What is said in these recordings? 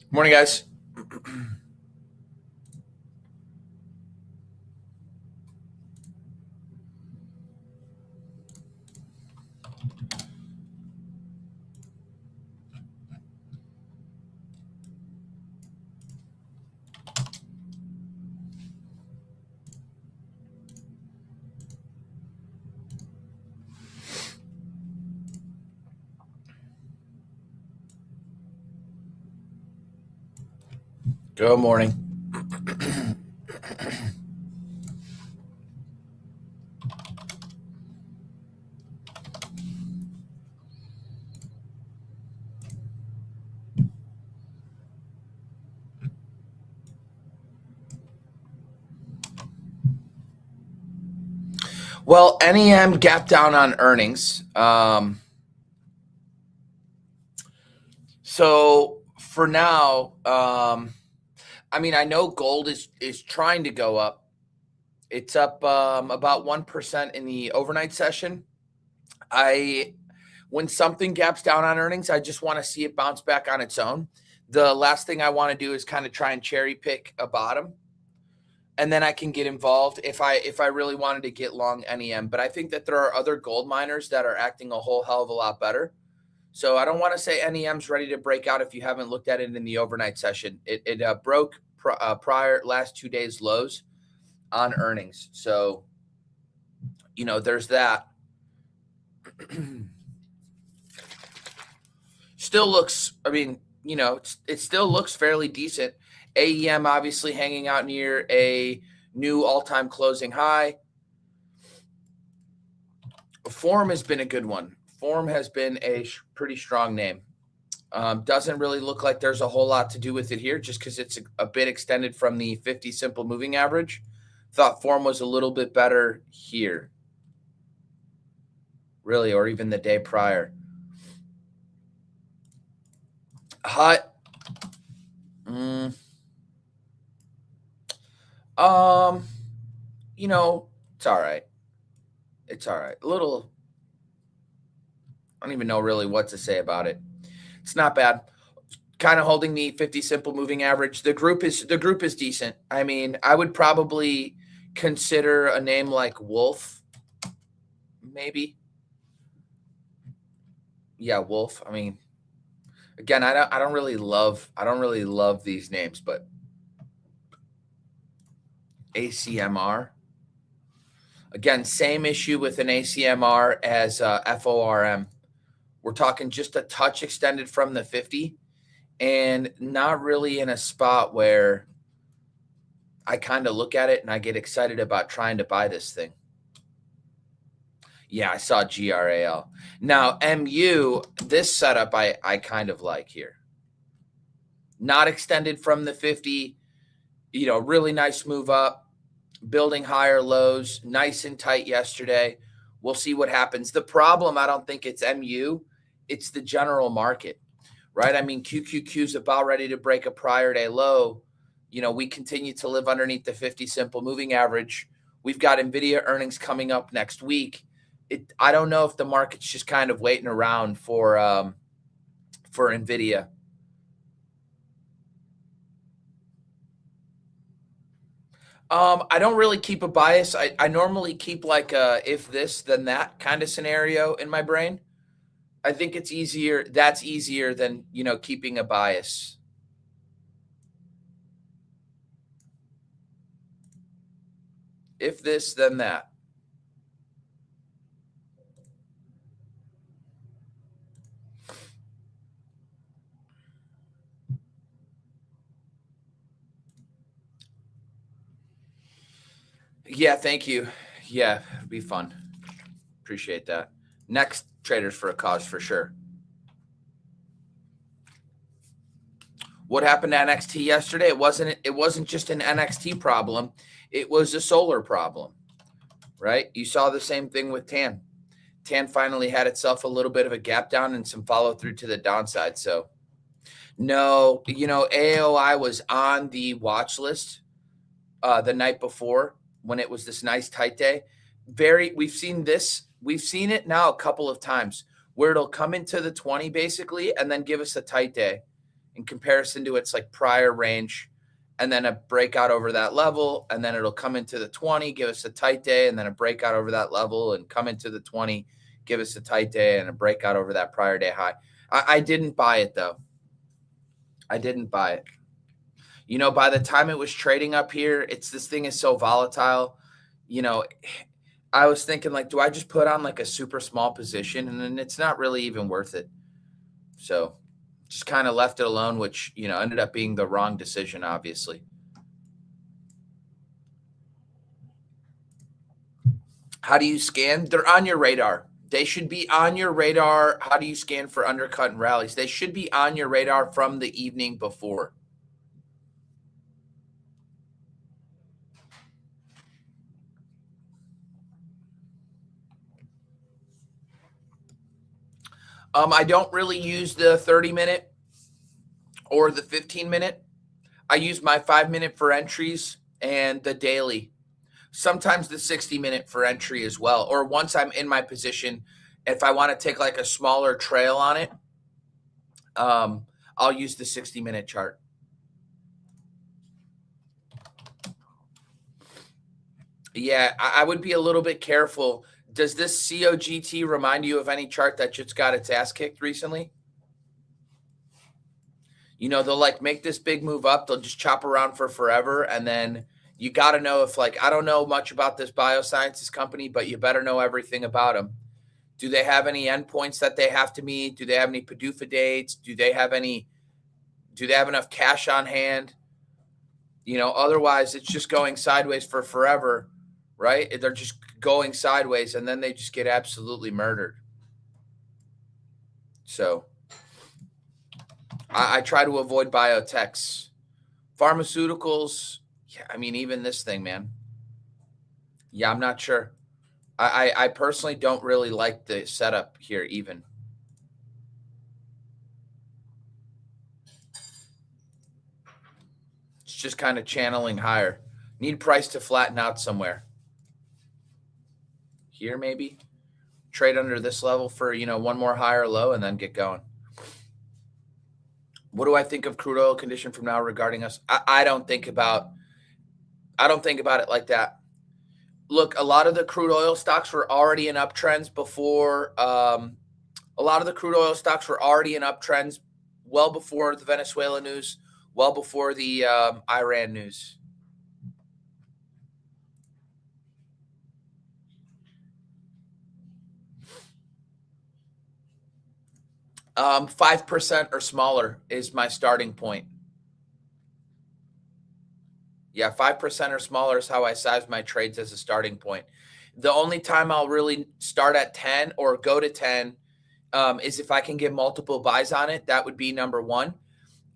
Morning, guys. Good morning. Well, NEM gap down on earnings. So for now, I know gold is trying to go up. It's up about 1% in the overnight session. When something gaps down on earnings, I just want to see it bounce back on its own. The last thing I want to do is kind of try and cherry pick a bottom, and then I can get involved if I really wanted to get long NEM. But I think that there are other gold miners that are acting a whole hell of a lot better. So I don't want to say NEM's ready to break out if you haven't looked at it in the overnight session. It broke prior last 2 days lows on earnings. So, there's that. Still looks, it still looks fairly decent. AEM obviously hanging out near a new all-time closing high. Form has been a good one. Form has been a pretty strong name. Doesn't really look like there's a whole lot to do with it here just because it's a bit extended from the 50 simple moving average. Thought form was a little bit better here, really, or even the day prior. Hut. It's all right. It's all right. I don't even know really what to say about it. It's not bad. Kind of holding the 50 simple moving average. The group is decent. I would probably consider a name like Wolf, maybe. Yeah, Wolf. Again, I don't really love these names, but ACMR. Again, same issue with an ACMR as FORM. We're talking just a touch extended from the 50 and not really in a spot where I kind of look at it and I get excited about trying to buy this thing. Yeah, I saw GRAL. Now, MU, this setup I kind of like here. Not extended from the 50, really nice move up, building higher lows, nice and tight yesterday. We'll see what happens. The problem, I don't think it's MU, it's the general market, right? QQQ is about ready to break a prior day low. We continue to live underneath the 50 simple moving average. We've got NVIDIA earnings coming up next week. I don't know if the market's just kind of waiting around for NVIDIA. I don't really keep a bias. I normally keep like a if this then that kind of scenario in my brain. I think it's easier. That's easier than keeping a bias. If this then that. Yeah, thank you. Yeah, it'd be fun. Appreciate that. Next traders for a cause for sure. What happened to NXT yesterday? It wasn't just an NXT problem. It was a solar problem, right? You saw the same thing with TAN. TAN finally had itself a little bit of a gap down and some follow through to the downside. So no, AOI was on the watch list the night before when it was this nice tight day. We've seen it now a couple of times where it'll come into the 20 basically and then give us a tight day in comparison to its like prior range, and then a breakout over that level, and then it'll come into the 20, give us a tight day, and then a breakout over that level and come into the 20, give us a tight day and a breakout over that prior day high. I didn't buy it though. I didn't buy it. You know, by the time it was trading up here, this thing is so volatile. You know, I was thinking like, do I just put on like a super small position? And then it's not really even worth it. So just kind of left it alone, which, you know, ended up being the wrong decision, obviously. How do you scan? They're on your radar. They should be on your radar. How do you scan for undercut and rallies? They should be on your radar from the evening before. I don't really use the 30-minute or the 15-minute. I use my 5-minute for entries and the daily. Sometimes the 60-minute for entry as well. Or once I'm in my position, if I want to take like a smaller trail on it, I'll use the 60-minute chart. Yeah, I would be a little bit careful. Does this COGT remind you of any chart that just got its ass kicked recently? You know, they'll like make this big move up. They'll just chop around for forever. And then you got to know if like, I don't know much about this biosciences company, but you better know everything about them. Do they have any endpoints that they have to meet? Do they have any PDUFA dates? Do they have enough cash on hand? You know, otherwise it's just going sideways for forever, right? They're just going sideways and then they just get absolutely murdered. So I try to avoid biotechs. Pharmaceuticals, yeah, I mean, even this thing, man. Yeah, I'm not sure. I personally don't really like the setup here even. It's just kind of channeling higher. Need price to flatten out somewhere. Here maybe. Trade under this level for, you know, one more higher low and then get going. What do I think of crude oil condition from now regarding us? I don't think about it like that. Look, a lot of the crude oil stocks were already in uptrends before. A lot of the crude oil stocks were already in uptrends well before the Venezuela news, well before the Iran news. Um, 5% or smaller is my starting point. Yeah, 5% or smaller is how I size my trades as a starting point. The only time I'll really start at 10 or go to 10 is if I can get multiple buys on it. That would be number one.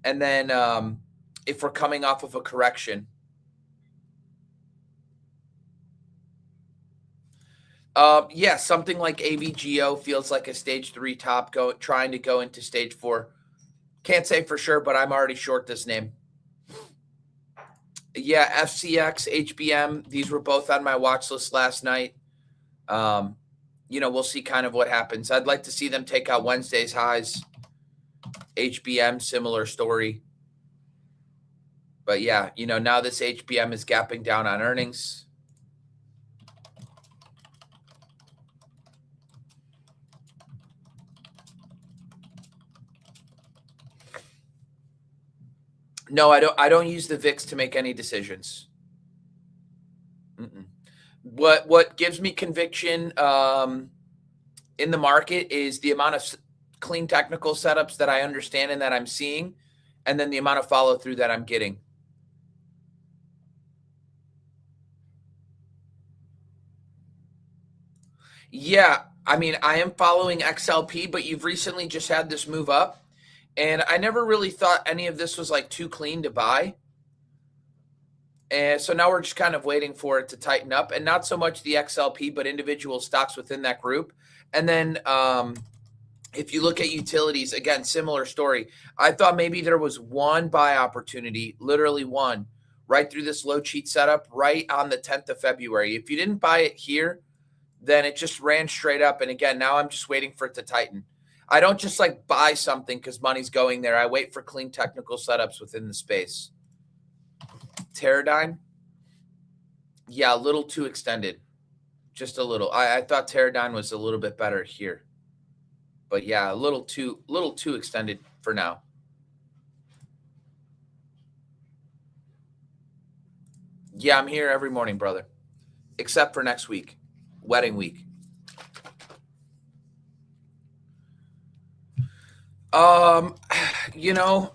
And then if we're coming off of a correction. Yeah, something like AVGO feels like a stage 3 top trying to go into stage 4. Can't say for sure, but I'm already short this name. Yeah, FCX, HBM, these were both on my watch list last night. You know, we'll see kind of what happens. I'd like to see them take out Wednesday's highs. HBM, similar story. But yeah, you know, now this HBM is gapping down on earnings. No, I don't use the VIX to make any decisions. What gives me conviction in the market is the amount of clean technical setups that I understand and that I'm seeing, and then the amount of follow through that I'm getting. Yeah, I mean, I am following XLP, but you've recently just had this move up, and I never really thought any of this was like too clean to buy. And so now we're just kind of waiting for it to tighten up, and not so much the XLP, but individual stocks within that group. And then if you look at utilities, again, similar story. I thought maybe there was one buy opportunity, literally one, right through this low cheat setup, right on the 10th of February. If you didn't buy it here, then it just ran straight up. And again, now I'm just waiting for it to tighten. I don't just like buy something because money's going there. I wait for clean technical setups within the space. Teradyne, yeah, a little too extended, just a little. I thought Teradyne was a little bit better here, but yeah, a little too extended for now. Yeah, I'm here every morning, brother, except for next week, wedding week. You know,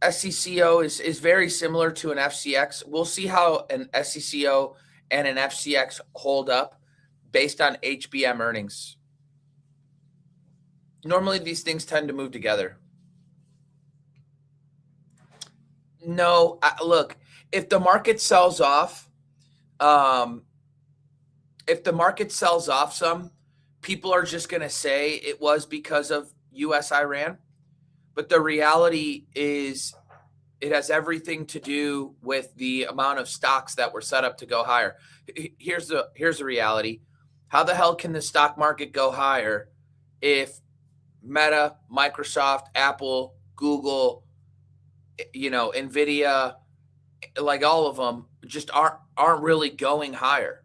SCCO is very similar to an FCX. We'll see how an SCCO and an FCX hold up based on HBM earnings. Normally, these things tend to move together. No, look, if the market sells off, if the market sells off some, people are just going to say it was because of U.S. Iran. But the reality is it has everything to do with the amount of stocks that were set up to go higher. Here's the reality. How the hell can the stock market go higher if Meta, Microsoft, Apple, Google, Nvidia, like all of them just aren't really going higher?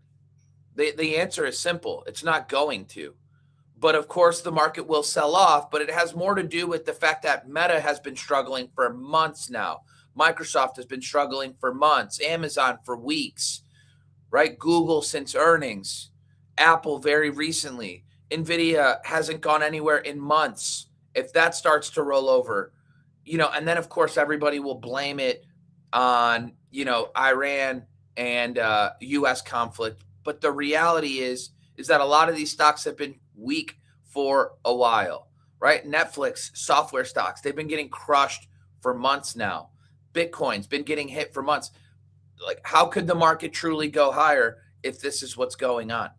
The answer is simple. It's not going to. But of course, the market will sell off, but it has more to do with the fact that Meta has been struggling for months now. Microsoft has been struggling for months, Amazon for weeks, right? Google since earnings, Apple very recently. Nvidia hasn't gone anywhere in months. If that starts to roll over, and then of course everybody will blame it on, Iran and US conflict. But the reality is that a lot of these stocks have been weak for a while, right? Netflix, software stocks, they've been getting crushed for months now. Bitcoin's been getting hit for months. Like, how could the market truly go higher if this is what's going on?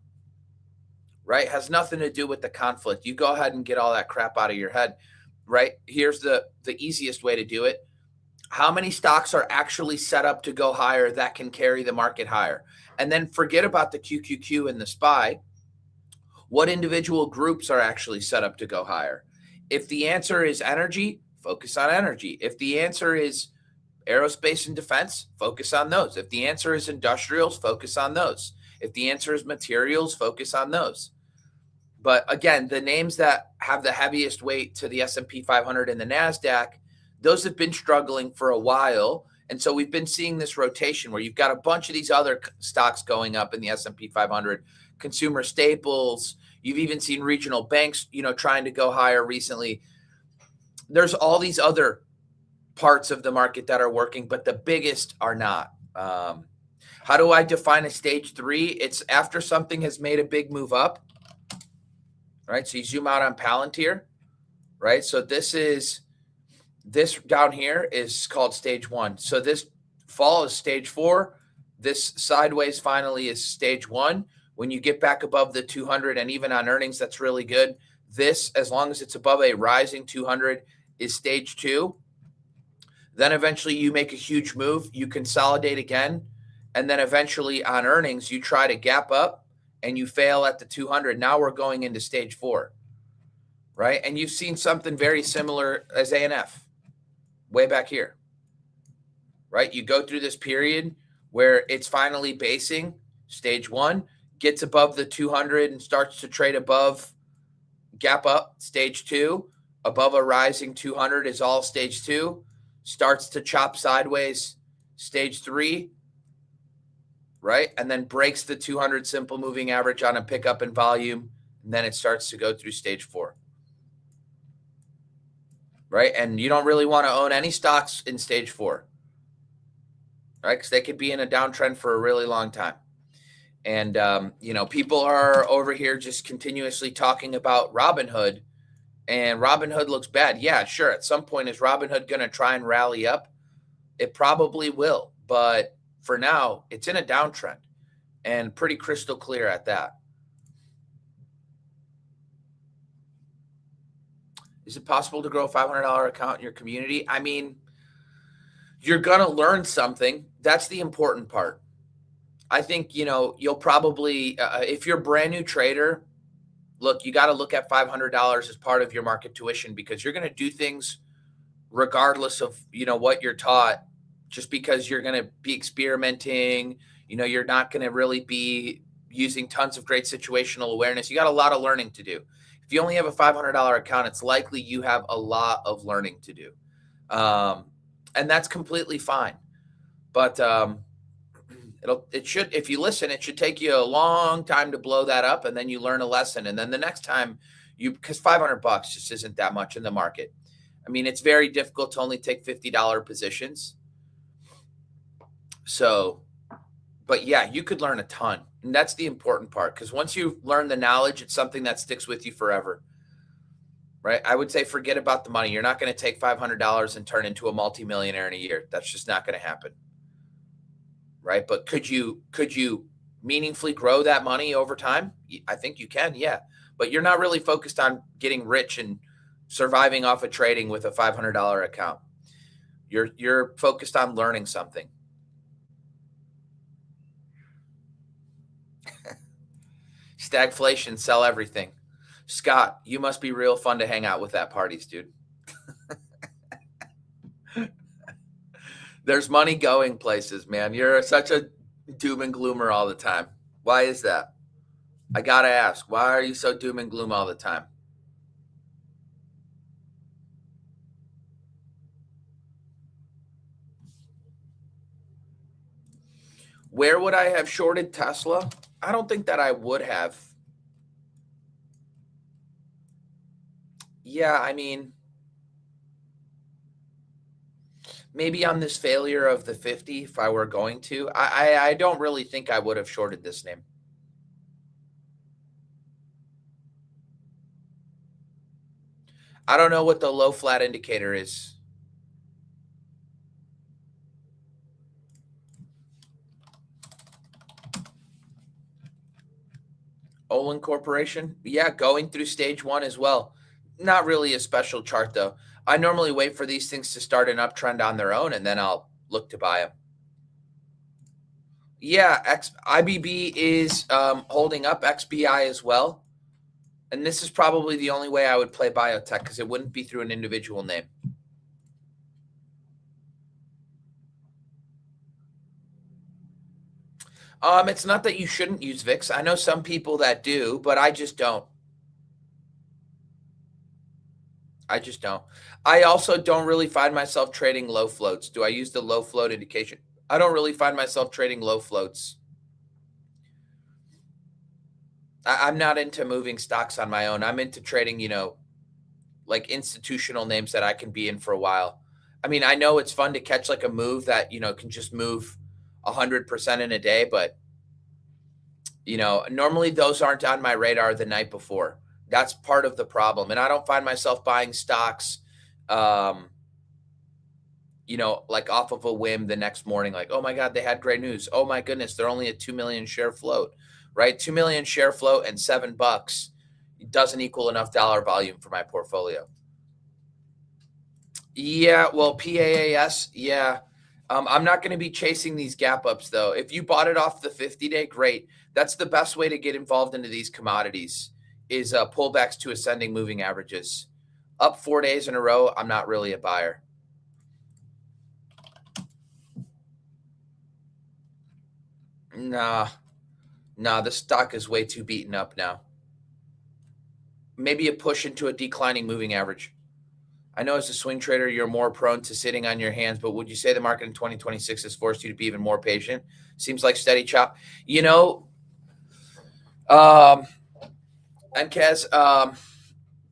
Right? Has nothing to do with the conflict. You go ahead and get all that crap out of your head, right? Here's the easiest way to do it. How many stocks are actually set up to go higher that can carry the market higher? And then forget about the QQQ and the SPY. What individual groups are actually set up to go higher? If the answer is energy, focus on energy. If the answer is aerospace and defense, focus on those. If the answer is industrials, focus on those. If the answer is materials, focus on those. But again, the names that have the heaviest weight to the S&P 500 and the NASDAQ, those have been struggling for a while. And so we've been seeing this rotation where you've got a bunch of these other stocks going up in the S&P 500, consumer staples. You've even seen regional banks, trying to go higher recently. There's all these other parts of the market that are working, but the biggest are not. How do I define a stage 3? It's after something has made a big move up, right? So you zoom out on Palantir, right? So this down here is called stage 1. So this fall is stage 4. This sideways finally is stage 1. When you get back above the 200 and even on earnings, that's really good. This, as long as it's above a rising 200, is stage 2. Then eventually you make a huge move, you consolidate again, and then eventually on earnings, you try to gap up and you fail at the 200. Now we're going into stage 4, right? And you've seen something very similar as ANF way back here, right? You go through this period where it's finally basing, stage 1, gets above the 200 and starts to trade above, gap up, stage 2, above a rising 200 is all stage 2, starts to chop sideways, stage 3, right? And then breaks the 200 simple moving average on a pickup in volume, and then it starts to go through stage 4, right? And you don't really want to own any stocks in stage 4, right? Because they could be in a downtrend for a really long time. And, people are over here just continuously talking about Robinhood, and Robinhood looks bad. Yeah, sure. At some point, is Robinhood going to try and rally up? It probably will. But for now, it's in a downtrend and pretty crystal clear at that. Is it possible to grow a $500 account in your community? I mean, you're going to learn something. That's the important part. I think, you'll probably, if you're a brand new trader, look, you got to look at $500 as part of your market tuition, because you're going to do things regardless of, what you're taught, just because you're going to be experimenting. You're not going to really be using tons of great situational awareness. You got a lot of learning to do. If you only have a $500 account, it's likely you have a lot of learning to do. And that's completely fine. But if you listen, it should take you a long time to blow that up, and then you learn a lesson. And then the next time because $500 just isn't that much in the market. I mean, it's very difficult to only take $50 positions. So, but yeah, you could learn a ton. And that's the important part, because once you learn the knowledge, it's something that sticks with you forever. Right? I would say forget about the money. You're not going to take $500 and turn into a multimillionaire in a year. That's just not going to happen. Right? But could you meaningfully grow that money over time? I think you can, yeah. But you're not really focused on getting rich and surviving off of trading with a $500 account. You're focused on learning something. Stagflation, sell everything. Scott, you must be real fun to hang out with at parties, dude. There's money going places, man. You're such a doom and gloomer all the time. Why is that? I got to ask, why are you so doom and gloom all the time? Where would I have shorted Tesla? I don't think that I would have. Yeah, I mean, maybe on this failure of the 50, if I were going to. I don't really think I would have shorted this name. I don't know what the low flat indicator is. Olin Corporation. Yeah, going through stage 1 as well. Not really a special chart, though. I normally wait for these things to start an uptrend on their own, and then I'll look to buy them. Yeah, IBB is holding up, XBI as well. And this is probably the only way I would play biotech, because it wouldn't be through an individual name. It's not that you shouldn't use VIX. I know some people that do, but I just don't. I also don't really find myself trading low floats. Do I use the low float indication? I don't really find myself trading low floats. I'm not into moving stocks on my own. I'm into trading, like institutional names that I can be in for a while. I mean, I know it's fun to catch like a move that, can just move 100% in a day, but normally those aren't on my radar the night before. That's part of the problem. And I don't find myself buying stocks, like off of a whim the next morning, like, oh my God, they had great news. Oh my goodness, they're only a 2 million share float, right? 2 million share float and $7 doesn't equal enough dollar volume for my portfolio. Yeah, well, PAAS, yeah. I'm not going to be chasing these gap ups, though. If you bought it off the 50-day, great. That's the best way to get involved into these commodities, is pullbacks to ascending moving averages. Up 4 days in a row, I'm not really a buyer. Nah, the stock is way too beaten up now. Maybe a push into a declining moving average. I know as a swing trader, you're more prone to sitting on your hands, but would you say the market in 2026 has forced you to be even more patient? Seems like steady chop. And Kaz,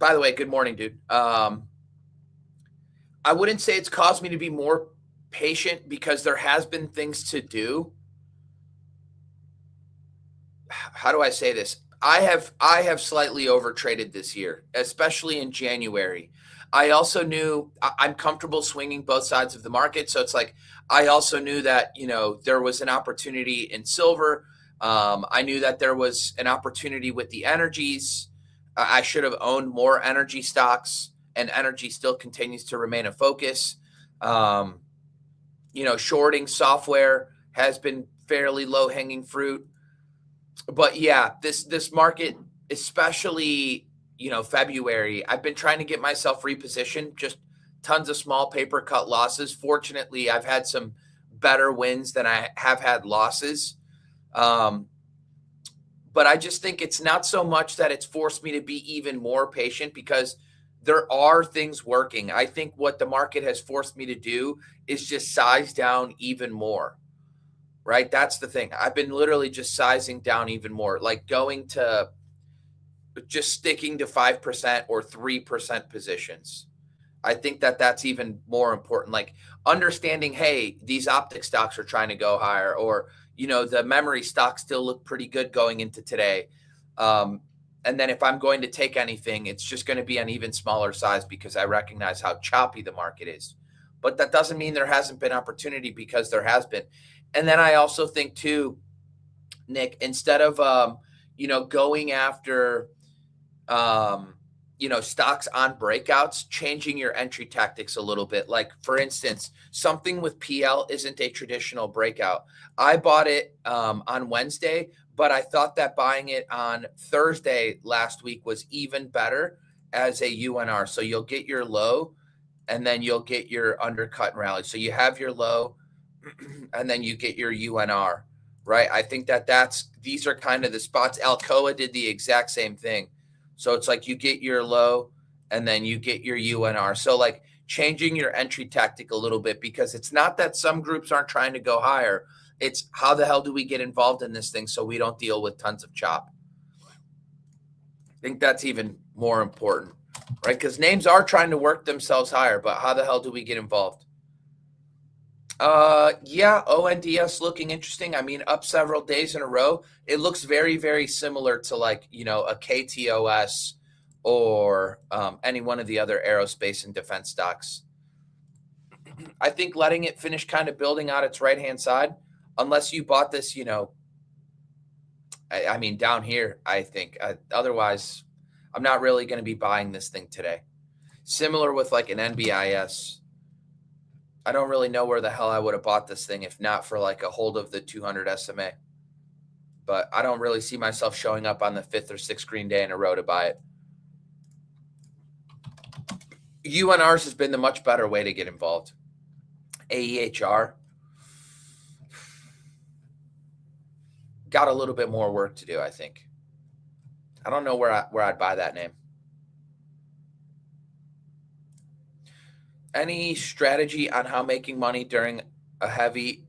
by the way, good morning, dude. I wouldn't say it's caused me to be more patient, because there has been things to do. How do I say this? I have slightly overtraded this year, especially in January. I also knew I'm comfortable swinging both sides of the market. So it's like, I also knew that, there was an opportunity in silver. I knew that there was an opportunity with the energies. I should have owned more energy stocks, and energy still continues to remain a focus. Shorting software has been fairly low hanging fruit. But yeah, this market especially, February, I've been trying to get myself repositioned, just tons of small paper cut losses. Fortunately, I've had some better wins than I have had losses. But I just think it's not so much that it's forced me to be even more patient, because there are things working. I think what the market has forced me to do is just size down even more, right? That's the thing. I've been literally just sizing down even more, like going to just sticking to 5% or 3% positions. I think that that's even more important. Like understanding, hey, these optic stocks are trying to go higher, or the memory stocks still look pretty good going into today. And then if I'm going to take anything, it's just going to be an even smaller size, because I recognize how choppy the market is. But that doesn't mean there hasn't been opportunity, because there has been. And then I also think too, Nick, instead of going after stocks on breakouts, changing your entry tactics a little bit. Like, for instance, something with PL isn't a traditional breakout. I bought it on Wednesday, but I thought that buying it on Thursday last week was even better as a UNR. So you'll get your low, and then you'll get your undercut and rally. So you have your low, and then you get your UNR, right? I think these are kind of the spots. Alcoa did the exact same thing. So it's like you get your low, and then you get your UNR. So like changing your entry tactic a little bit, because it's not that some groups aren't trying to go higher. It's how the hell do we get involved in this thing so we don't deal with tons of chop? I think that's even more important, right? Because names are trying to work themselves higher, but how the hell do we get involved? Yeah, ONDS looking interesting. I mean, up several days in a row. It looks very, very similar to like, a KTOS or any one of the other aerospace and defense stocks. I think letting it finish kind of building out its right-hand side, unless you bought this, I mean, down here, I think. Otherwise, I'm not really going to be buying this thing today. Similar with like an NBIS. I don't really know where the hell I would have bought this thing if not for like a hold of the 200 SMA. But I don't really see myself showing up on the 5th or 6th green day in a row to buy it. UNRs has been the much better way to get involved. AEHR got a little bit more work to do, I think. I don't know where I'd buy that name. Any strategy on how making money during a heavy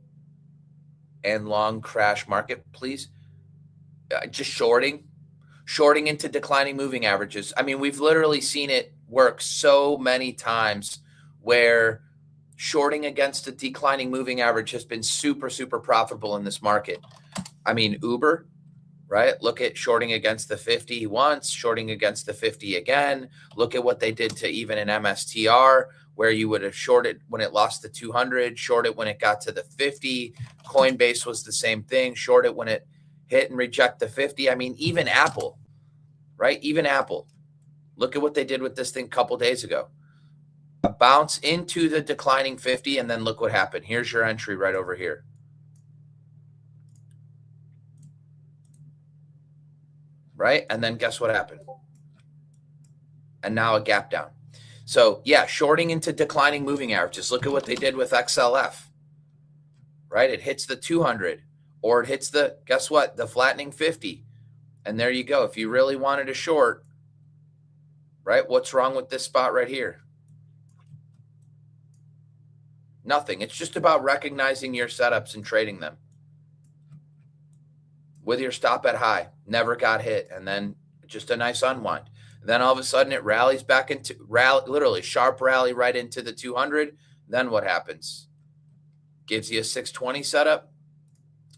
and long crash market, please? Just shorting into declining moving averages. I mean, we've literally seen it work so many times where shorting against a declining moving average has been super, super profitable in this market. I mean, Uber, right? Look at shorting against the 50 once, shorting against the 50 again. Look at what they did to even an MSTR, where you would have shorted when it lost the 200, short it when it got to the 50. Coinbase was the same thing. Short it when it hit and reject the 50. I mean, even Apple, right? Even Apple. Look at what they did with this thing a couple days ago. A bounce into the declining 50, and then look what happened. Here's your entry right over here. Right? And then guess what happened? And now a gap down. So yeah, shorting into declining moving averages. Look at what they did with XLF, right? It hits the 200, or it hits the, guess what? The flattening 50. And there you go. If you really wanted to short, right? What's wrong with this spot right here? Nothing. It's just about recognizing your setups and trading them. With your stop at high, never got hit, and then just a nice unwind. And then all of a sudden it rallies back into literally sharp rally right into the 200. Then what happens? Gives you a 620 setup.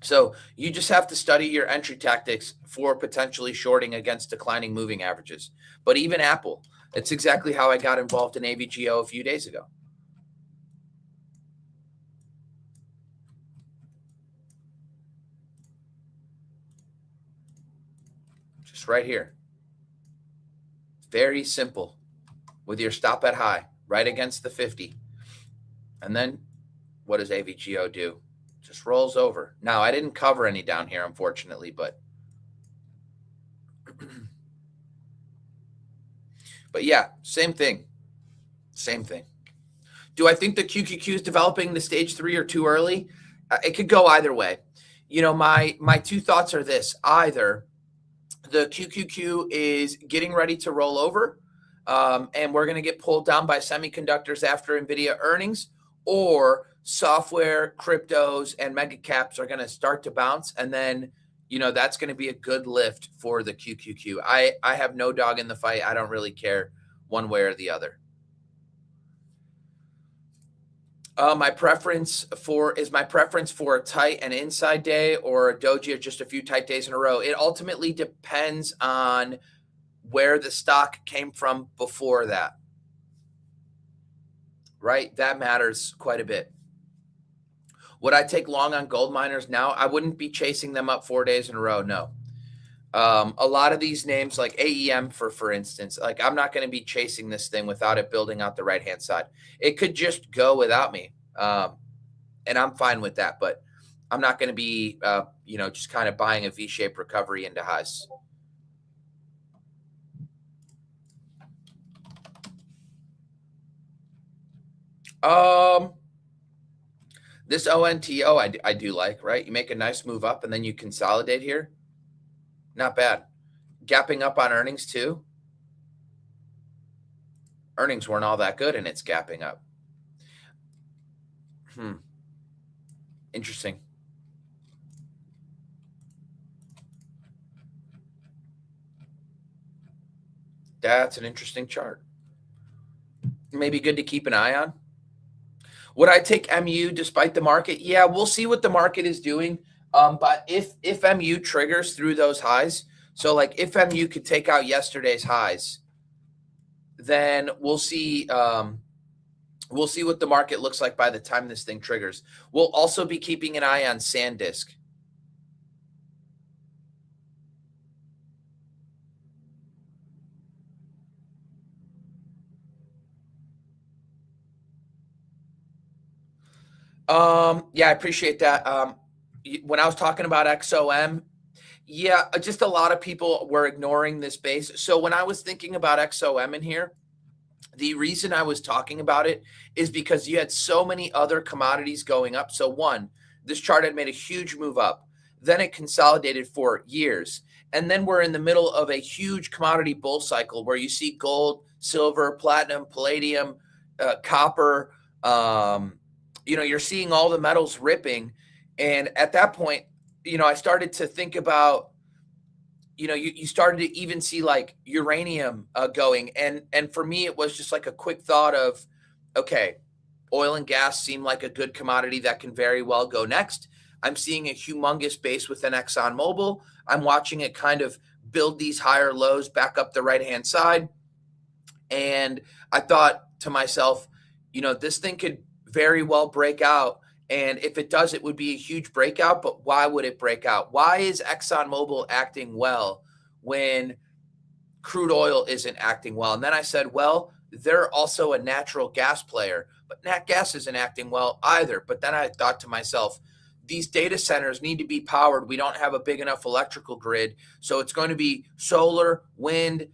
So you just have to study your entry tactics for potentially shorting against declining moving averages. But even Apple, it's exactly how I got involved in AVGO a few days ago. Just right here. Very simple. With your stop at high, right against the 50. And then what does AVGO do? Just rolls over. Now, I didn't cover any down here, unfortunately, but But yeah, same thing. Same thing. Do I think the QQQ is developing the stage 3 or too early? It could go either way. My two thoughts are this: either the QQQ is getting ready to roll over, and we're going to get pulled down by semiconductors after NVIDIA earnings, or software, cryptos, and mega caps are going to start to bounce, and then that's going to be a good lift for the QQQ. I have no dog in the fight. I don't really care one way or the other. My preference for a tight and inside day, or a doji of just a few tight days in a row. It ultimately depends on where the stock came from before that, right? That matters quite a bit. Would I take long on gold miners now? I wouldn't be chasing them up 4 days in a row. No. A lot of these names, like AEM, for instance, like I'm not going to be chasing this thing without it building out the right-hand side. It could just go without me. And I'm fine with that, but I'm not going to be, just kind of buying a V-shaped recovery into highs. This ONTO I do like, right? You make a nice move up and then you consolidate here. Not bad. Gapping up on earnings too. Earnings weren't all that good and it's gapping up. Interesting. That's an interesting chart. Maybe good to keep an eye on. Would I take MU despite the market? Yeah, we'll see what the market is doing. But if MU triggers through those highs, so like if MU could take out yesterday's highs, then we'll see what the market looks like by the time this thing triggers. We'll also be keeping an eye on SanDisk. Yeah, I appreciate that. When I was talking about XOM, yeah, just a lot of people were ignoring this base. So when I was thinking about XOM in here, the reason I was talking about it is because you had so many other commodities going up. So one, this chart had made a huge move up. Then it consolidated for years. And then we're in the middle of a huge commodity bull cycle where you see gold, silver, platinum, palladium, copper. You're seeing all the metals ripping. And at that point, I started to think about, you started to even see like uranium going. And for me, it was just like a quick thought of, okay, oil and gas seem like a good commodity that can very well go next. I'm seeing a humongous base within ExxonMobil. I'm watching it kind of build these higher lows back up the right-hand side. And I thought to myself, this thing could very well break out. And if it does, it would be a huge breakout. But why would it break out? Why is ExxonMobil acting well when crude oil isn't acting well? And then I said, well, they're also a natural gas player, but nat gas isn't acting well either. But then I thought to myself, these data centers need to be powered. We don't have a big enough electrical grid. So it's going to be solar, wind,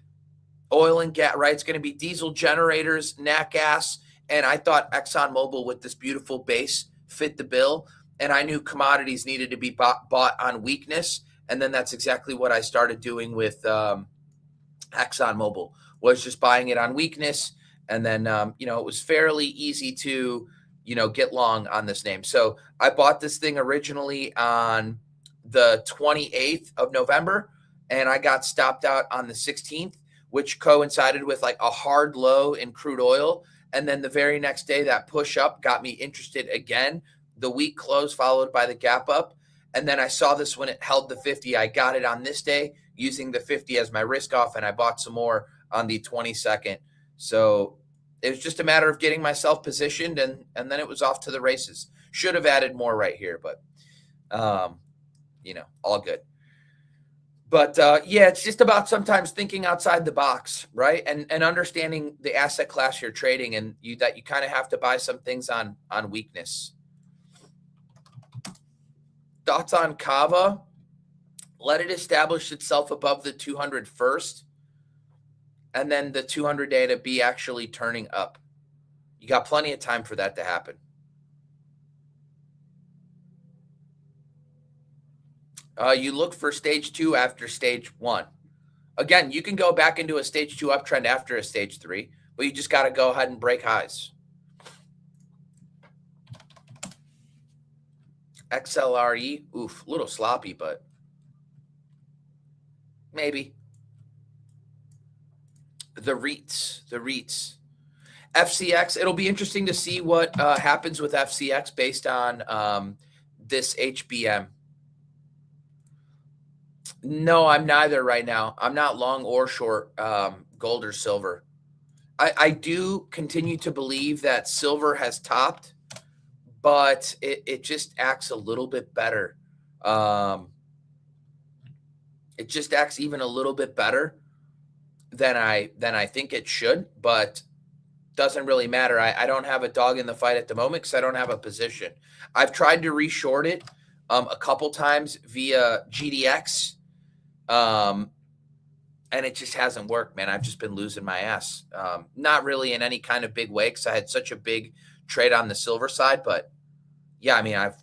oil and gas, right? It's going to be diesel generators, nat gas. And I thought ExxonMobil with this beautiful base fit the bill. And I knew commodities needed to be bought on weakness. And then that's exactly what I started doing with ExxonMobil, was just buying it on weakness. And then, it was fairly easy to, get long on this name. So I bought this thing originally on the 28th of November, and I got stopped out on the 16th, which coincided with like a hard low in crude oil. And then the very next day, that push up got me interested again. The week close followed by the gap up. And then I saw this when it held the 50. I got it on this day using the 50 as my risk off, and I bought some more on the 22nd. So it was just a matter of getting myself positioned, and then it was off to the races. Should have added more right here, but, all good. But it's just about sometimes thinking outside the box, right? And understanding the asset class you're trading, and that you kind of have to buy some things on weakness. Thoughts on Kava? Let it establish itself above the 200 first. and then the 200-day to be actually turning up. You got plenty of time for that to happen. You look for stage 2 after stage 1. Again, you can go back into a stage 2 uptrend after a stage 3, but you just got to go ahead and break highs. XLRE, oof, a little sloppy, but maybe. The REITs. FCX, it'll be interesting to see what happens with FCX based on this HBM. No, I'm neither right now. I'm not long or short gold or silver. I do continue to believe that silver has topped, but it just acts a little bit better. It just acts even a little bit better than I think it should, but doesn't really matter. I don't have a dog in the fight at the moment because I don't have a position. I've tried to reshort it a couple times via GDX, and it just hasn't worked, man. I've just been losing my ass. Not really in any kind of big way because I had such a big trade on the silver side, but yeah, I mean, I've,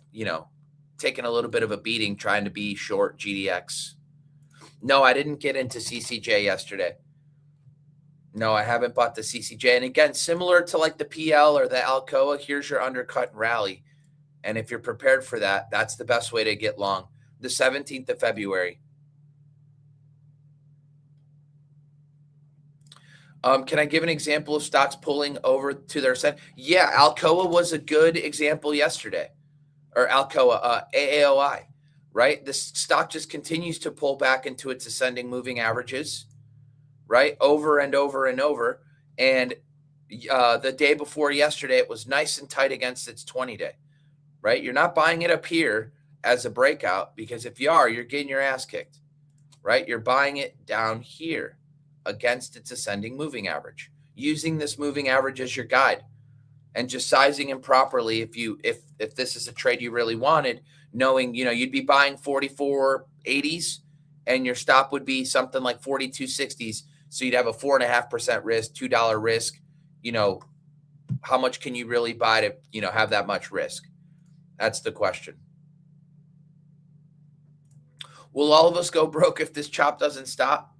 taken a little bit of a beating trying to be short GDX. No, I didn't get into CCJ yesterday. No, I haven't bought the CCJ. And again, similar to like the PL or the Alcoa, here's your undercut and rally. And if you're prepared for that, that's the best way to get long. The 17th of February. Can I give an example of stocks pulling over to their side? Yeah, Alcoa was a good example yesterday. Or Alcoa, AAOI, right? This stock just continues to pull back into its ascending moving averages, right? Over and over and over. And the day before yesterday, it was nice and tight against its 20-day, right? You're not buying it up here as a breakout because if you are, you're getting your ass kicked, right? You're buying it down here against its ascending moving average, using this moving average as your guide and just sizing them properly. If this is a trade you really wanted, knowing, you'd be buying 44.80s and your stop would be something like 42.60s. So you'd have a 4.5% risk, $2 risk. How much can you really buy to, have that much risk? That's the question. Will all of us go broke if this chop doesn't stop?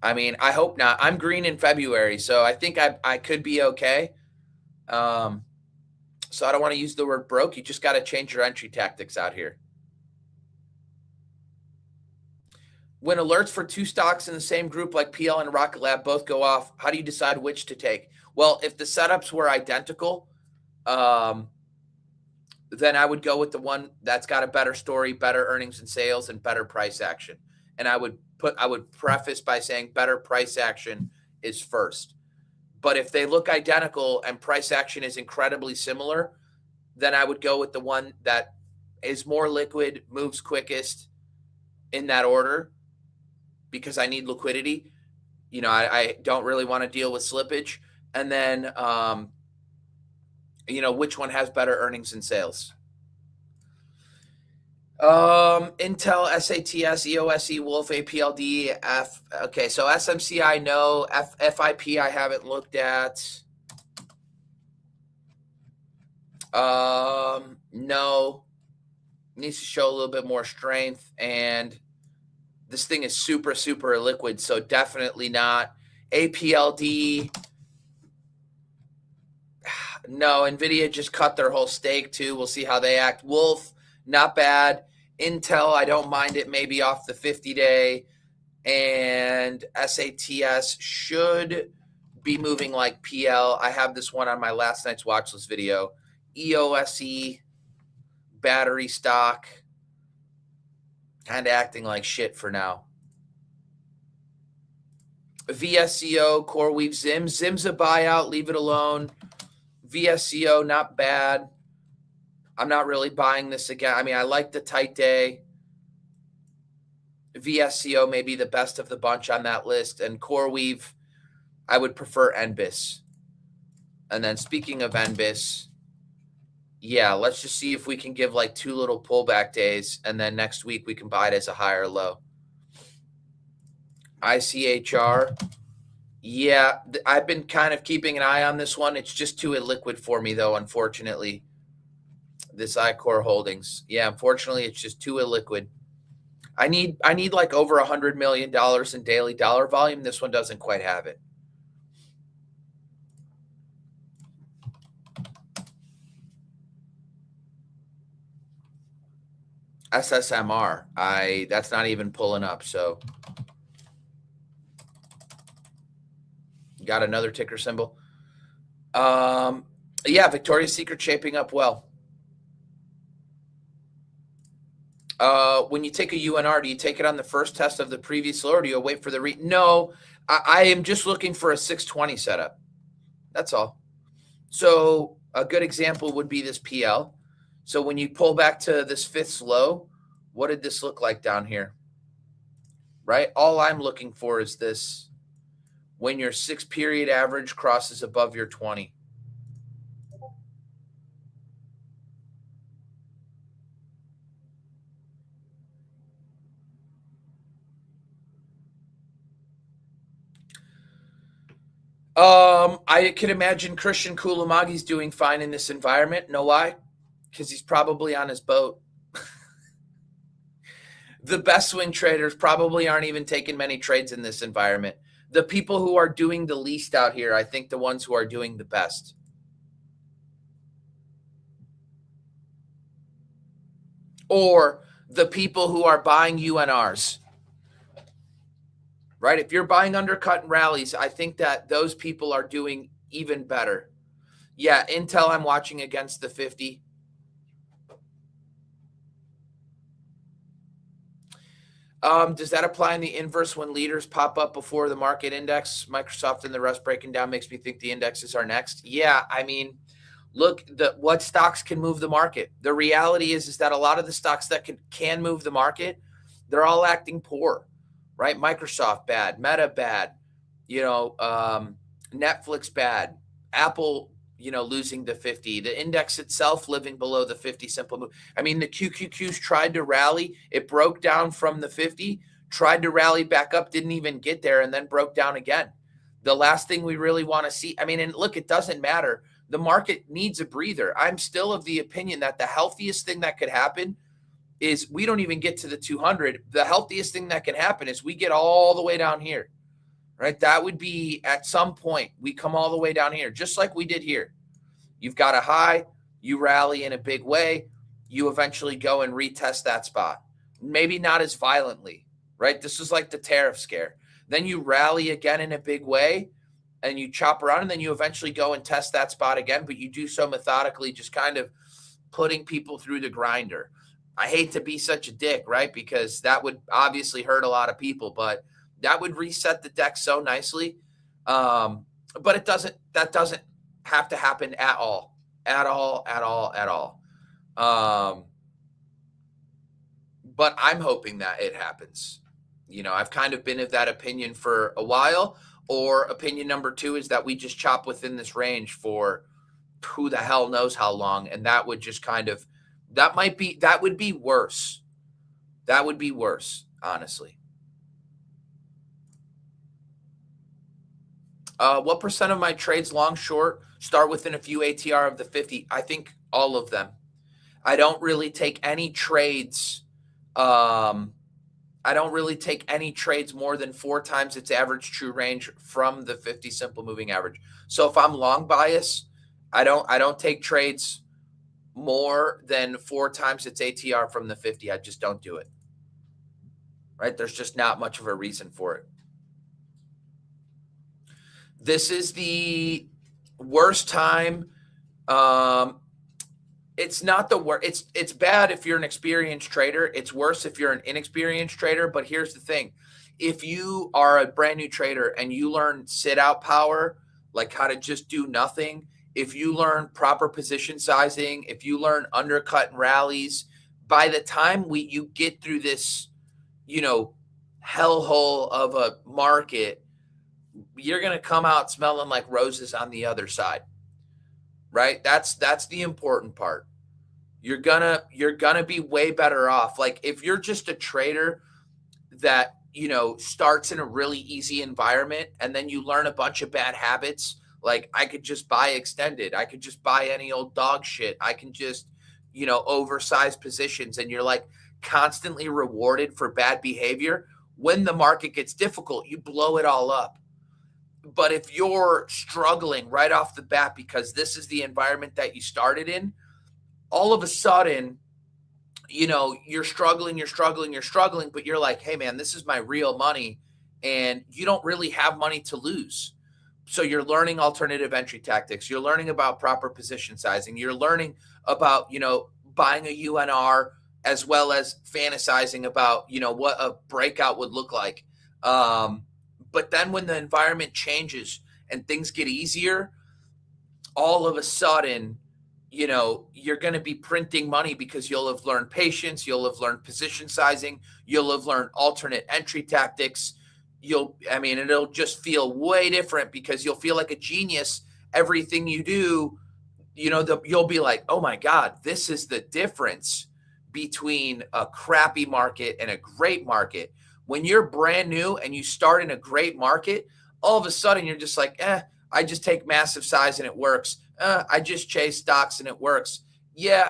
I mean, I hope not. I'm green in February, so I think I could be okay. So I don't want to use the word broke. You just got to change your entry tactics out here. When alerts for two stocks in the same group like PL and Rocket Lab both go off, how do you decide which to take? Well, if the setups were identical, then I would go with the one that's got a better story, better earnings and sales, and better price action. And I would preface by saying better price action is first. But if they look identical and price action is incredibly similar, then I would go with the one that is more liquid, moves quickest in that order because I need liquidity. I don't really want to deal with slippage. And then, which one has better earnings and sales? Intel, SATS, EOSE, Wolf, APLD, F. Okay, so SMCI, no. FIP, I haven't looked at. No. Needs to show a little bit more strength, and this thing is super, super illiquid, so definitely not. APLD, no. NVIDIA just cut their whole stake, too. We'll see how they act. Wolf, not bad. Intel, I don't mind it, maybe off the 50-day. And SATS should be moving like PL. I have this one on my last night's watch list video. EOSE, battery stock, kind of acting like shit for now. VSCO, CoreWeave, Zim. Zim's a buyout, leave it alone. VSCO, not bad. I'm not really buying this again. I mean, I like the tight day. VSCO may be the best of the bunch on that list. And CoreWeave, I would prefer NBIS. And then speaking of NBIS, yeah, let's just see if we can give like 2 little pullback days. And then next week we can buy it as a higher low. ICHR, Yeah, I've been kind of keeping an eye on this one. It's just too illiquid for me, though, unfortunately. This iCore Holdings. Yeah, unfortunately, it's just too illiquid. I need like over $100 million in daily dollar volume. This one doesn't quite have it. SSMR. That's not even pulling up. So got another ticker symbol. Yeah, Victoria's Secret shaping up well. When you take a UNR, do you take it on the first test of the previous low, or do you wait for the No, I am just looking for a 620 setup. That's all. So a good example would be this PL. So when you pull back to this fifth low, what did this look like down here? Right? All I'm looking for is this when your 6-period average crosses above your 20. I could imagine Christian Koulimagi's doing fine in this environment. Know why? Because he's probably on his boat. The best swing traders probably aren't even taking many trades in this environment. The people who are doing the least out here, I think the ones who are doing the best. Or the people who are buying UNRs. Right? If you're buying undercut and rallies, I think that those people are doing even better. Yeah, Intel I'm watching against the 50. Does that apply in the inverse when leaders pop up before the market index? Microsoft and the rest breaking down makes me think the indexes are next. Yeah, I mean, look, what stocks can move the market. The reality is that a lot of the stocks that can move the market, they're all acting poor, right? Microsoft bad, Meta bad, Netflix bad, Apple, losing the 50, the index itself living below the 50 simple move. I mean, the QQQs tried to rally. It broke down from the 50, tried to rally back up, didn't even get there, and then broke down again. The last thing we really want to see, I mean, and look, it doesn't matter. The market needs a breather. I'm still of the opinion that the healthiest thing that could happen is we don't even get to the 200. The healthiest thing that can happen is we get all the way down here, right? That would be at some point we come all the way down here, just like we did here. You've got a high, you rally in a big way, you eventually go and retest that spot. Maybe not as violently, right? This is like the tariff scare. Then you rally again in a big way and you chop around, and then you eventually go and test that spot again, but you do so methodically, just kind of putting people through the grinder. I hate to be such a dick, right? Because that would obviously hurt a lot of people, but that would reset the deck so nicely. But that doesn't have to happen at all. But I'm hoping that it happens. I've kind of been of that opinion for a while. Or opinion number 2 is that we just chop within this range for who the hell knows how long. And that would just that would be worse. That would be worse, honestly. What percent of my trades long short start within a few ATR of the 50? I think all of them. I don't really take any trades. I don't really take any trades more than 4 times its average true range from the 50 simple moving average. So if I'm long bias, I don't take trades more than 4 times its ATR from the 50. I just don't do it. Right? There's just not much of a reason for it. This is the worst time. It's not the worst. It's bad if you're an experienced trader. It's worse if you're an inexperienced trader. But here's the thing. If you are a brand new trader and you learn sit out power, like how to just do nothing, if you learn proper position sizing, if you learn undercut and rallies, by the time you get through this, hellhole of a market, you're going to come out smelling like roses on the other side. Right? That's the important part. You're gonna be way better off. Like if you're just a trader that, starts in a really easy environment, and then you learn a bunch of bad habits. Like, I could just buy extended. I could just buy any old dog shit. I can just, oversize positions. And you're like constantly rewarded for bad behavior. When the market gets difficult, you blow it all up. But if you're struggling right off the bat because this is the environment that you started in, all of a sudden, you're struggling, but you're like, hey, man, this is my real money. And you don't really have money to lose. So you're learning alternative entry tactics. You're learning about proper position sizing. You're learning about, buying a UNR, as well as fantasizing about, what a breakout would look like. But then when the environment changes and things get easier, all of a sudden, you're going to be printing money because you'll have learned patience. You'll have learned position sizing. You'll have learned alternate entry tactics. It'll just feel way different because you'll feel like a genius. Everything you do, you'll be like, oh my God, this is the difference between a crappy market and a great market. When you're brand new and you start in a great market, all of a sudden you're just like, I just take massive size and it works. I just chase stocks and it works. Yeah,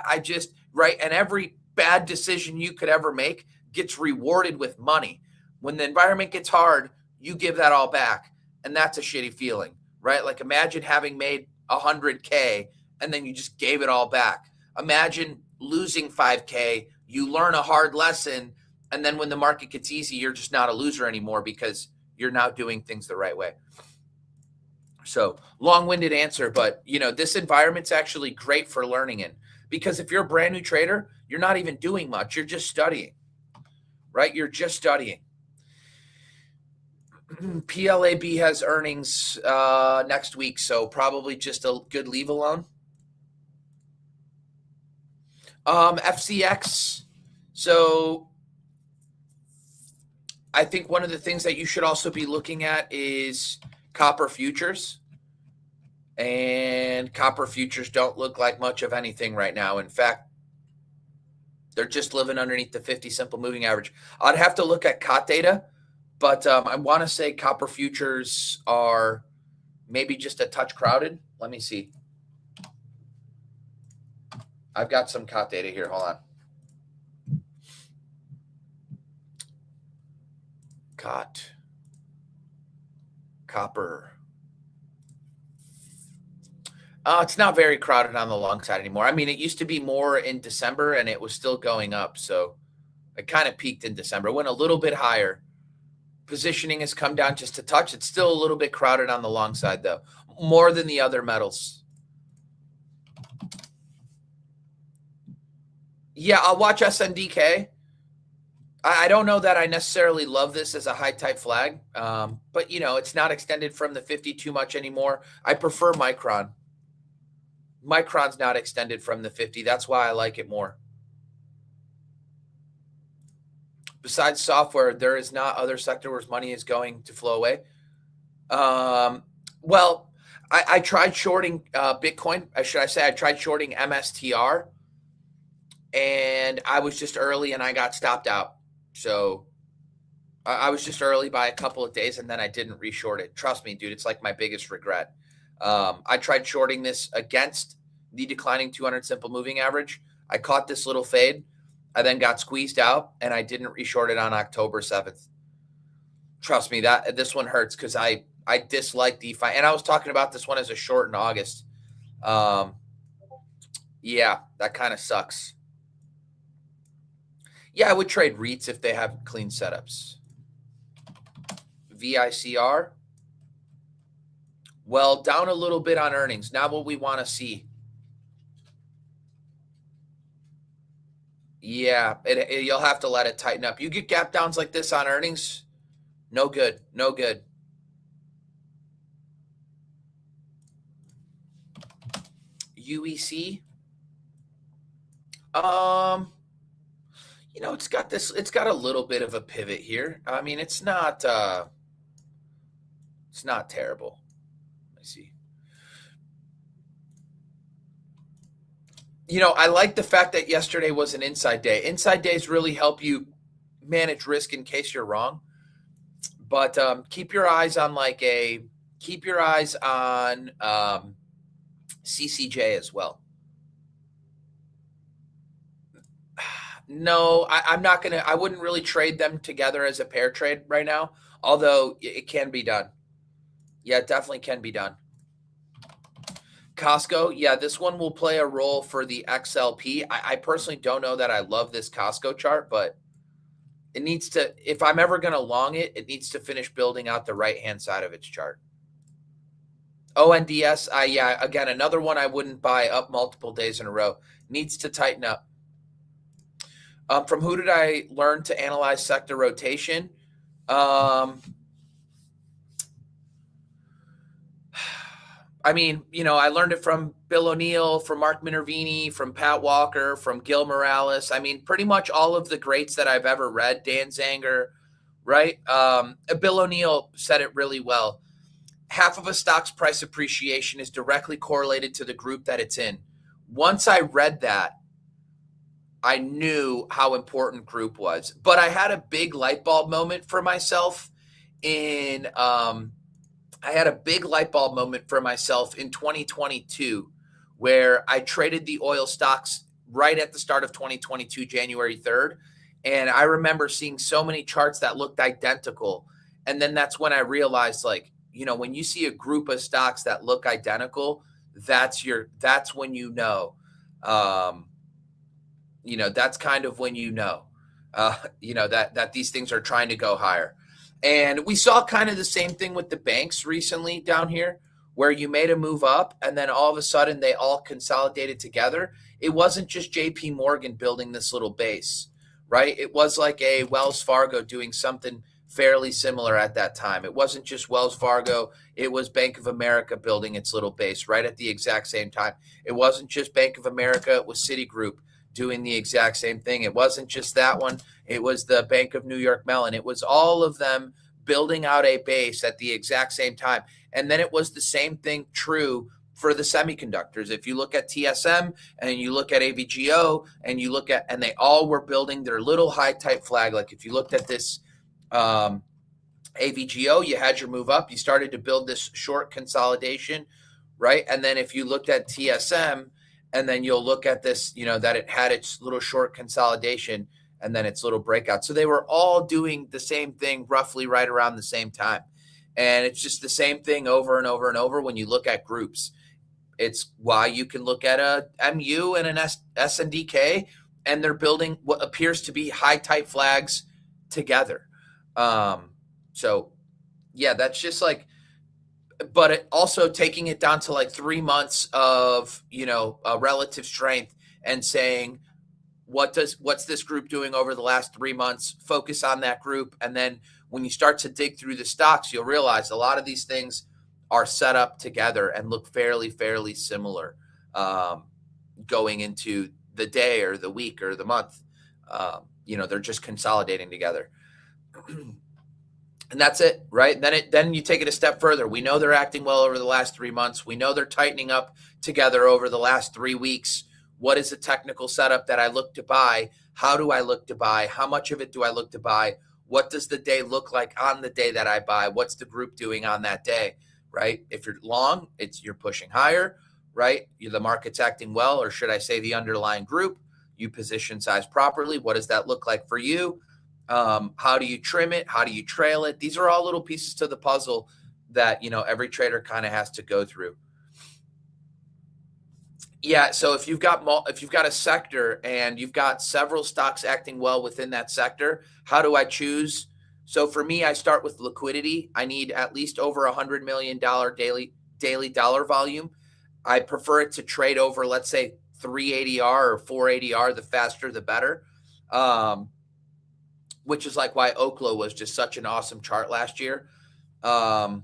right. And every bad decision you could ever make gets rewarded with money. When the environment gets hard, you give that all back. And that's a shitty feeling, right? Like, imagine having made 100K and then you just gave it all back. Imagine losing 5K, you learn a hard lesson, and then when the market gets easy, you're just not a loser anymore because you're now doing things the right way. So, long-winded answer, but this environment's actually great for learning in, because if you're a brand new trader, you're not even doing much. You're just studying, right? You're just studying. PLAB has earnings next week, so probably just a good leave alone. FCX. So I think one of the things that you should also be looking at is copper futures. And copper futures don't look like much of anything right now. In fact, they're just living underneath the 50 simple moving average. I'd have to look at COT data, but I want to say copper futures are maybe just a touch crowded. Let me see. I've got some COT data here. Hold on. COT. Copper. It's not very crowded on the long side anymore. It used to be more in December and it was still going up. So it kind of peaked in December, went a little bit higher. Positioning has come down just a touch. It's still a little bit crowded on the long side, though, more than the other metals. Yeah, I'll watch SNDK. I don't know that I necessarily love this as a high type flag, but it's not extended from the 50 too much anymore. I prefer Micron. Micron's not extended from the 50. That's why I like it more. Besides software, there is not other sector where money is going to flow away. Well, I tried shorting Bitcoin. I tried shorting MSTR, and I was just early and I got stopped out. So I was just early by a couple of days and then I didn't reshort it. Trust me, dude, it's like my biggest regret. I tried shorting this against the declining 200 simple moving average. I caught this little fade. I then got squeezed out and I didn't reshort it on October 7th. Trust me, that this one hurts because I dislike DeFi. And I was talking about this one as a short in August. Yeah, that kind of sucks. Yeah, I would trade REITs if they have clean setups. VICR. Well, down a little bit on earnings. Not what we want to see. Yeah, you'll have to let it tighten up. You get gap downs like this on earnings, no good. No good. UEC. It's got a little bit of a pivot here. It's not terrible. Let's see. I like the fact that yesterday was an inside day. Inside days really help you manage risk in case you're wrong. But keep your eyes on CCJ as well. No, I'm not gonna. I wouldn't really trade them together as a pair trade right now. Although it can be done. Yeah, it definitely can be done. Costco, yeah, this one will play a role for the XLP. I personally don't know that I love this Costco chart, but it needs to, if I'm ever going to long it, it needs to finish building out the right-hand side of its chart. ONDS, yeah, again, another one I wouldn't buy up multiple days in a row. Needs to tighten up. From who did I learn to analyze sector rotation? I mean, I learned it from Bill O'Neill, from Mark Minervini, from Pat Walker, from Gil Morales. I mean, pretty much all of the greats that I've ever read, Dan Zanger, right? Bill O'Neill said it really well. Half of a stock's price appreciation is directly correlated to the group that it's in. Once I read that, I knew how important group was. But I had a big light bulb moment for myself in I had a big light bulb moment for myself in 2022 where I traded the oil stocks right at the start of 2022, January 3rd. And I remember seeing so many charts that looked identical. And then that's when I realized, like, when you see a group of stocks that look identical, that's when that's kind of when that these things are trying to go higher. And we saw kind of the same thing with the banks recently down here, where you made a move up and then all of a sudden they all consolidated together. It wasn't just JP Morgan building this little base, right? It was like a Wells Fargo doing something fairly similar at that time. It wasn't just Wells Fargo. It was Bank of America building its little base right at the exact same time. It wasn't just Bank of America. It was Citigroup doing the exact same thing. It wasn't just that one. It was the Bank of New York Mellon. It was all of them building out a base at the exact same time. And then it was the same thing true for the semiconductors. If you look at TSM and you look at AVGO and and they all were building their little high type flag. Like if you looked at this AVGO, you had your move up, you started to build this short consolidation, right? And then if you looked at TSM, and then you'll look at this, that it had its little short consolidation and then its little breakout. So they were all doing the same thing roughly right around the same time. And it's just the same thing over and over and over when you look at groups. It's why you can look at a MU and an SNDK, and they're building what appears to be high type flags together. So yeah, that's just like, but it also taking it down to like 3 months of, relative strength and saying, what's this group doing over the last 3 months? Focus on that group. And then when you start to dig through the stocks, you'll realize a lot of these things are set up together and look fairly similar going into the day or the week or the month. They're just consolidating together. And that's it, right? Then you take it a step further. We know they're acting well over the last 3 months. We know they're tightening up together over the last 3 weeks. What is the technical setup that I look to buy? How do I look to buy? How much of it do I look to buy? What does the day look like on the day that I buy? What's the group doing on that day, right? If you're long, you're pushing higher, right? The market's acting well, or should I say the underlying group? You position size properly. What does that look like for you? How do you trim it? How do you trail it? These are all little pieces to the puzzle that, every trader kind of has to go through. Yeah. So if you've got a sector and you've got several stocks acting well within that sector, how do I choose? So for me, I start with liquidity. I need at least over $100 million daily dollar volume. I prefer it to trade over, let's say 3 ADR or 4 ADR, the faster, the better. Which is like why Oklo was just such an awesome chart last year. And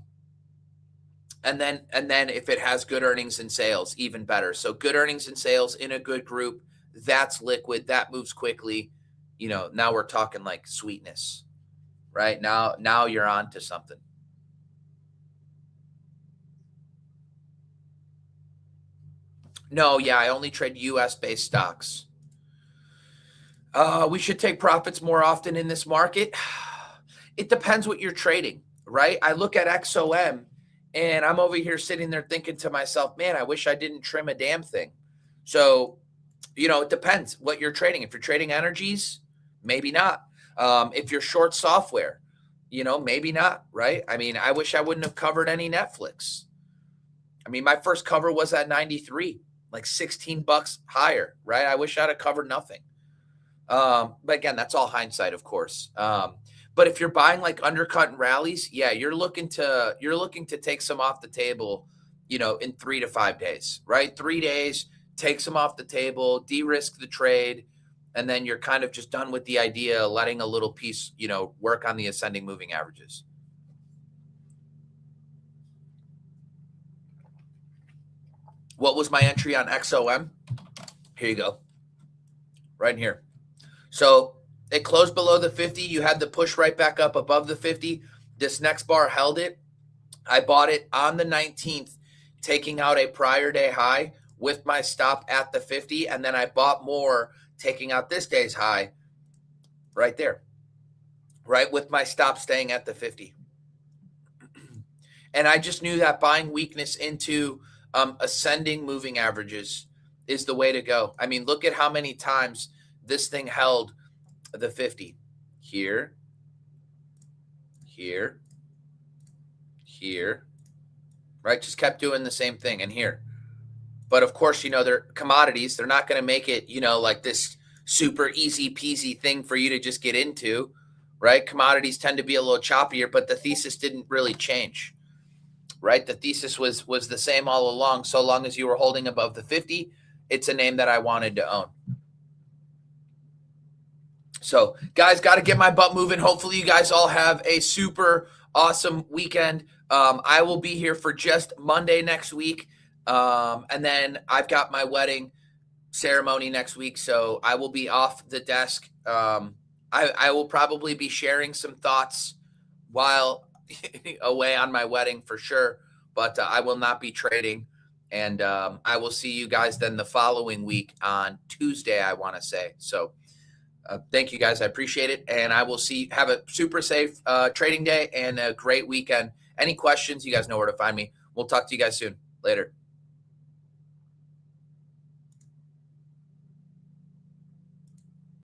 then if it has good earnings and sales, even better. So good earnings and sales in a good group, that's liquid, that moves quickly. Now we're talking like sweetness, right? Now you're on to something. No, yeah, I only trade US based stocks. We should take profits more often in this market. It depends what you're trading, right? I look at XOM and I'm over here sitting there thinking to myself, man, I wish I didn't trim a damn thing. So, it depends what you're trading. If you're trading energies, maybe not. If you're short software, maybe not, right? I mean, I wish I wouldn't have covered any Netflix. I mean, my first cover was at 93, like $16 higher, right? I wish I'd have covered nothing. But again, that's all hindsight, of course. But if you're buying like undercut and rallies, yeah, you're looking to take some off the table, in 3 to 5 days, right? 3 days, take some off the table, de-risk the trade, and then you're kind of just done with the idea, letting a little piece, work on the ascending moving averages. What was my entry on XOM? Here you go. Right here. So it closed below the 50. You had the push right back up above the 50. This next bar held it. I bought it on the 19th, taking out a prior day high with my stop at the 50. And then I bought more, taking out this day's high right there, right, with my stop staying at the 50. And I just knew that buying weakness into ascending moving averages is the way to go. I mean, look at how many times this thing held the 50. Here, here, here, right? Just kept doing the same thing. And here. But of course, they're commodities. They're not going to make it, like this super easy peasy thing for you to just get into, right? Commodities tend to be a little choppier, but the thesis didn't really change, right? The thesis was the same all along. So long as you were holding above the 50, it's a name that I wanted to own. So guys, got to get my butt moving. Hopefully you guys all have a super awesome weekend. I will be here for just Monday next week. And then I've got my wedding ceremony next week. So I will be off the desk. I will probably be sharing some thoughts while away on my wedding for sure, but I will not be trading. And I will see you guys then the following week on Tuesday, I want to say. So thank you guys. I appreciate it. And I will have a super safe trading day and a great weekend. Any questions, you guys know where to find me. We'll talk to you guys soon. Later.